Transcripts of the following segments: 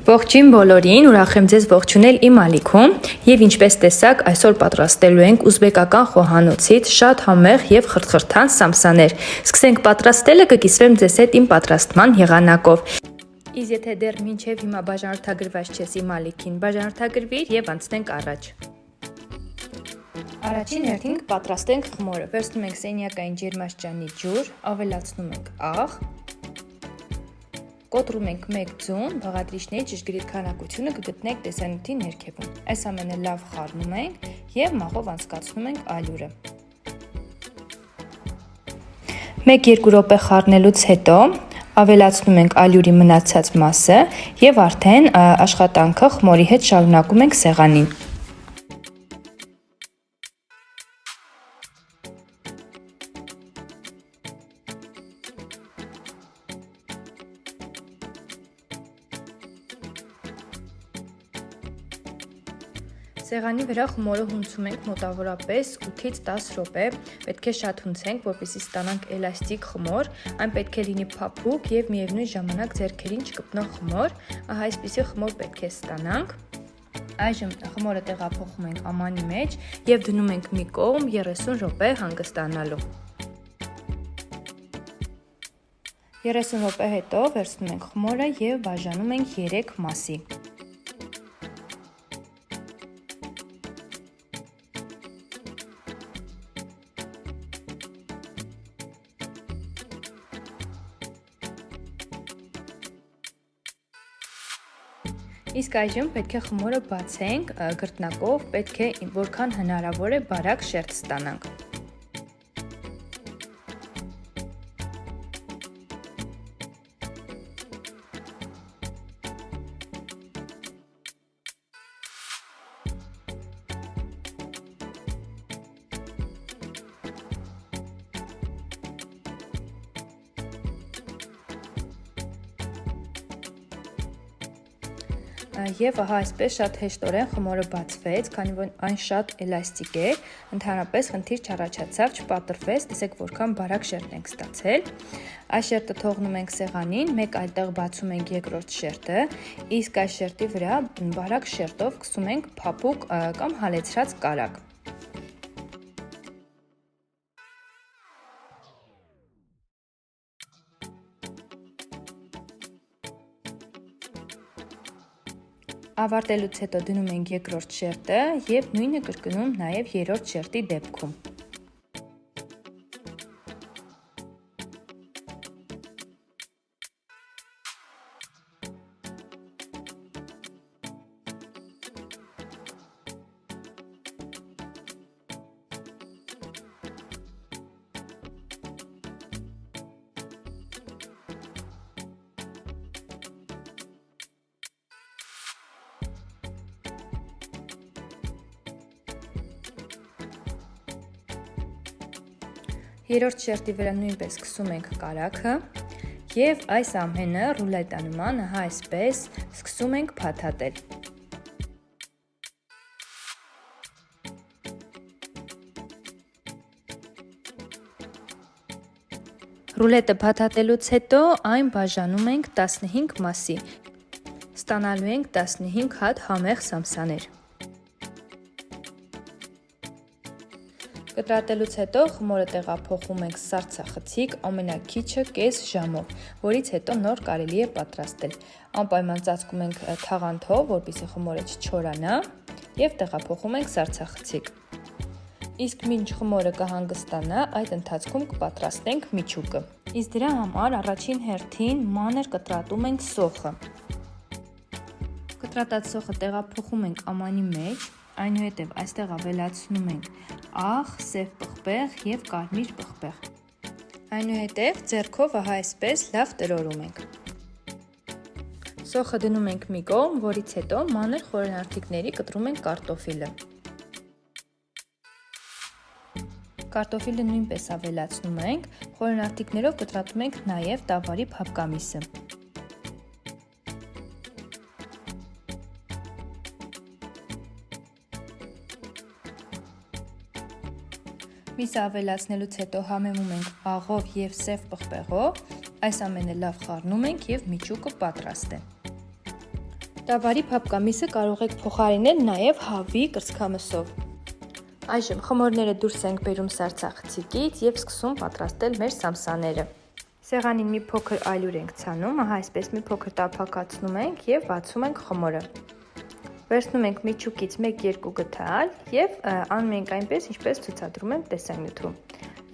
Ողջույն բոլորին, ուրախ եմ ձեզ ողջունել իմ ալիքում եւ ինչպես տեսաք, այսօր պատրաստելու ենք ուզբեկական խոհանոցից շատ համեղ եւ խրթխրթան սամսաներ։ Սկսենք պատրաստելը, կկիսվեմ ձեզ հետ իմ պատրաստման եղանակով։ Իսկ եթե դեռ մինչև հիմա բաժանորդագրված չես իմ ալիքին, բաժանորդագրվիր եւ անցնենք առաջ։ Առաջին հերթին պատրաստենք խմորը։ Վերցնում ենք սենյակային ջերմաստիճանի ջուր, ավելացնում ենք աղ, կոտրում ենք 1 ձուն, բաղադրիչների ճշգրիտ քանակությունը կգտնեք տեսանյութի ներքևում։ Այս ամենը լավ խառնում ենք եւ մաղով անցկացնում ենք ալյուրը։ 1-2 րոպե խառնելուց հետո ավելացնում ենք ալյուրի մնացած մասը եւ արդեն աշխատանքը խմորի հետ շարունակում ենք սեղանին։ Սեղանի վրա խմորը հունցում ենք մոտավորապես 8-ից 10 րոպե, պետք է շատ հունցենք, որպեսզի ստանանք էլաստիկ խմոր, այն պետք է լինի փափուկ եւ միևնույն ժամանակ ձեռքերին չկպնող խմոր, ահա այսպիսի խմոր պետք է ստանանք։ Այժմ խմորը տեղափոխում ենք ամանի մեջ եւ դնում ենք մի կողմ 30 րոպե հանգստանալու։ 30 րոպե հետո վերցնում ենք խմորը եւ բաժանում ենք 3 մասի։ Իսկ այժմ պետք է խմորը բացենք գրտնակով, պետք է որքան հնարավոր է բարակ շերտ ստանանք։ Եվ ահա այսպես շատ հեշտորեն խմորը բացվեց, քանի որ այն շատ էլաստիկ է, ընդհանրապես խնդիր չառաջացավ, չպատրվեց, տեսեք որքան բարակ շերտ ենք ստացել։ Այս շերտը թողնում ենք սեղանին, մեկ այլ տեղ բացում ենք երկրորդ շերտը, իսկ այս շերտի վրա բարակ շերտով քսում ենք փափուկ կամ հալեցրած կարագ։ Ավարտելուց հետո դնում ենք երկրորդ շերտը եւ նույնը կրկնում նաեւ երրորդ շերտի դեպքում։ Երրորդ շերտի վրա նույնպես քսում ենք կարագը եւ այս ամենը ռուլետանման ահա այսպես սկսում ենք փաթաթել։ Ռուլետը փաթաթելուց հետո այն բաժանում ենք 15 մասի։ Ստանալու ենք 15 հատ համեղ սամսաներ։ Կտրատելուց հետո խմորը տեղափոխում ենք սառցախցիկ, ամենաքիչը կես ժամով, որից հետո նոր կարելի է պատրաստել։ Անպայման ծածկում ենք թաղանթով, որպեսզի խմորը չչորանա, եւ տեղափոխում ենք սառցախցիկ։ Իսկ մինչ խմորը կհանգստանա, այդ ընթացքում կպատրաստենք միջուկը։ Իսկ դրա համար առաջին հերթին մանր կտրատում ենք սոխը։ Կտրատած սոխը տեղափոխում ենք ամանի մեջ, այնուհետև այստեղ ավելացնում ենք աղ, սև պղպեղ եւ կարմիր պղպեղ։ Այնուհետև ձեռքով ահա այսպես լավ տրորում ենք։ Սոխը դնում ենք մի կողմ, որից հետո մանր խորենարդիկների կտրում ենք կարտոֆիլը։ Կարտոֆիլը նույնպես ավելացնում ենք, խորենարդիկներով կտրատում ենք նաեւ տավարի փափկամիսը։ Միսը ավելացնելուց հետո համեմում ենք աղով եւ սև պղպեղով, այս ամենը լավ խառնում ենք եւ միջուկը պատրաստ է։ Տավարի փափկամիսը կարող եք փոխարինել նաև հավի կրծքամսով։ Այժմ խմորները դուրս ենք բերում սառցախցիկից եւ սկսում պատրաստել մեր սամսաները։ Սեղանին մի փոքր ալյուր ենք ցանում, ահա այսպես մի փոքր տափակացնում ենք եւ բացում ենք խմորը։ Վերցնում ենք միջուկից 1-2 գդալ եւ անում ենք այնպես, ինչպես ցուցադրում եմ տեսանյութում։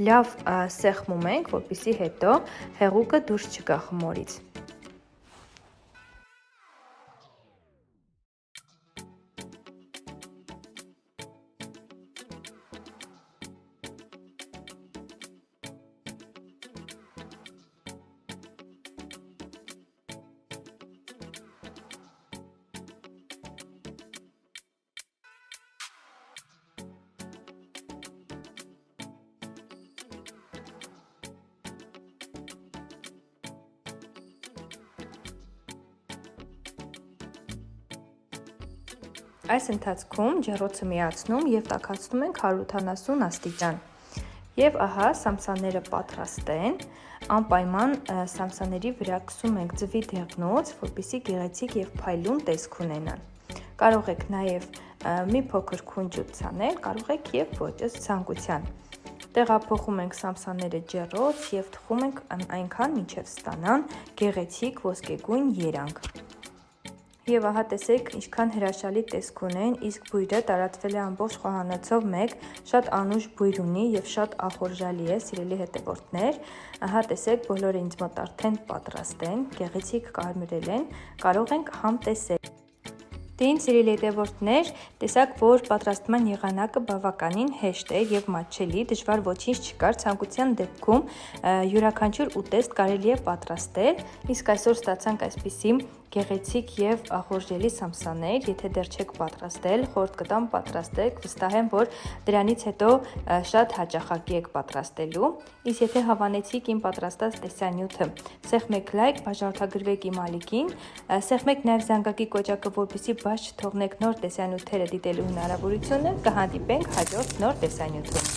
Լավ սեղմում ենք, որպեսզի հետո հեղուկը դուրս չգա խմորից։ Այս ընթացքում ջեռոցը միացնում եւ տաքացնում ենք 180 աստիճան։ Եվ ահա սամսաները պատրաստ են։ Անպայման սամսաների վրա քսում ենք ձվի դեղնոց, որպեսզի գեղեցիկ եւ փայլուն տեսք ունենան։ Կարող եք նաեւ մի փոքր քունջուտ ցանել, կարող եք եւ ոչ, ըստ ցանկության։ Տեղափոխում ենք սամսաները ջեռոց եւ թխում ենք այնքան, մինչեւ ստանան գեղեցիկ ոսկեգույն երանգ։ Եվ ահա տեսեք ինչքան հրաշալի տեսք ունեն, իսկ բույրը տարածվել է ամբողջ խոհանոցով մեկ, շատ անուշ բույր ունի եւ շատ ախորժալի է, սիրելի հետևորդներ։ Ահա տեսեք բոլորը ինձ մոտ արդեն պատրաստ են, գեղեցիկ կարմրել են, կարող ենք համտեսել։ Դին սիրելի հետևորդներ, տեսակ, որ պատրաստման եղանակը բավականին հեշտ է եւ մատչելի, դժվար ոչինչ չկար, ցանկության դեպքում յուրաքանչյուր ուտեստ կարելի է պատրաստել, իսկ այսօր ստացանք այսպիսի գեղեցիկ եւ ախորժելի սամսաներ, եթե դեռ չեք պատրաստել, խորհուրդ կտամ պատրաստեք, վստահ եմ, որ դրանից հետո շատ հաճախակի եք պատրաստելու, իսկ եթե հավանեցիք իմ պատրաստած տեսանյութը, սեղմեք լայք, բաժանորդագրվեք իմ ալիքին, սեղմեք նաեւ զանգակի կոճակը, որպեսզի բաց չթողնեք նոր տեսանյութերը դիտելու հնարավորությունը, կհանդիպենք հաջորդ նոր տեսանյութում։